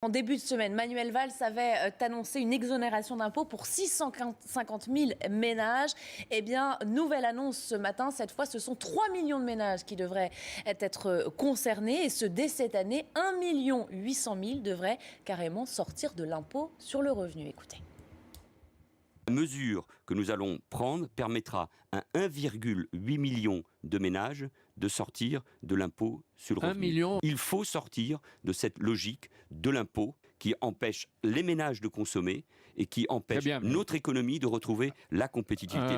En début de semaine, Manuel Valls avait annoncé une exonération d'impôts pour 650 000 ménages. Eh bien, nouvelle annonce ce matin. Cette fois, ce sont 3 millions de ménages qui devraient être concernés. Et ce, dès cette année, 1 800 000 devraient carrément sortir de l'impôt sur le revenu. Écoutez. La mesure que nous allons prendre permettra à 1,8 million de ménages de sortir de l'impôt sur le revenu. 1 million. Il faut sortir de cette logique de l'impôt qui empêche les ménages de consommer et qui empêche notre économie de retrouver la compétitivité.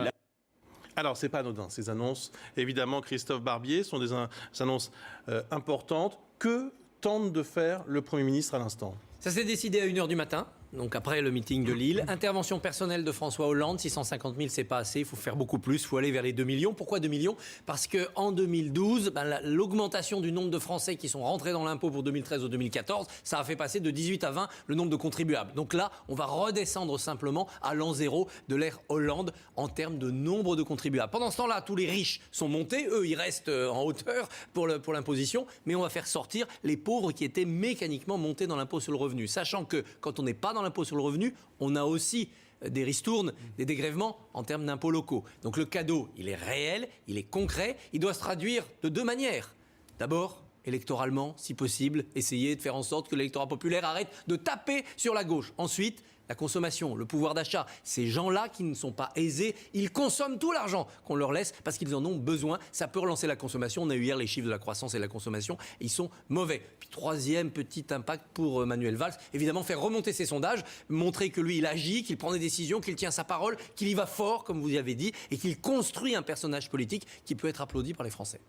Alors, ce n'est pas anodin, ces annonces. Évidemment, Christophe Barbier, sont des annonces importantes. Que tente de faire le Premier ministre à l'instant ? Ça s'est décidé à 1h du matin, donc après le meeting de Lille. Intervention personnelle de François Hollande, 650 000, c'est pas assez, il faut faire beaucoup plus, il faut aller vers les 2 millions. Pourquoi 2 millions ? Parce qu'en 2012, l'augmentation du nombre de Français qui sont rentrés dans l'impôt pour 2013 ou 2014, ça a fait passer de 18 à 20 le nombre de contribuables. Donc là, on va redescendre simplement à l'an zéro de l'ère Hollande en termes de nombre de contribuables. Pendant ce temps-là, tous les riches sont montés, eux, ils restent en hauteur pour l'imposition, mais on va faire sortir les pauvres qui étaient mécaniquement montés dans l'impôt sur le revenu. Sachant que quand on n'est pas dans l'impôt sur le revenu, on a aussi des ristournes, des dégrèvements en termes d'impôts locaux. Donc le cadeau, il est réel, il est concret, il doit se traduire de deux manières. D'abord, électoralement, si possible, essayer de faire en sorte que l'électorat populaire arrête de taper sur la gauche. Ensuite, la consommation, le pouvoir d'achat. Ces gens-là qui ne sont pas aisés, ils consomment tout l'argent qu'on leur laisse parce qu'ils en ont besoin. Ça peut relancer la consommation. On a eu hier les chiffres de la croissance et de la consommation. Ils sont mauvais. Puis troisième petit impact pour Manuel Valls, évidemment faire remonter ses sondages, montrer que lui, il agit, qu'il prend des décisions, qu'il tient sa parole, qu'il y va fort, comme vous y avez dit, et qu'il construit un personnage politique qui peut être applaudi par les Français.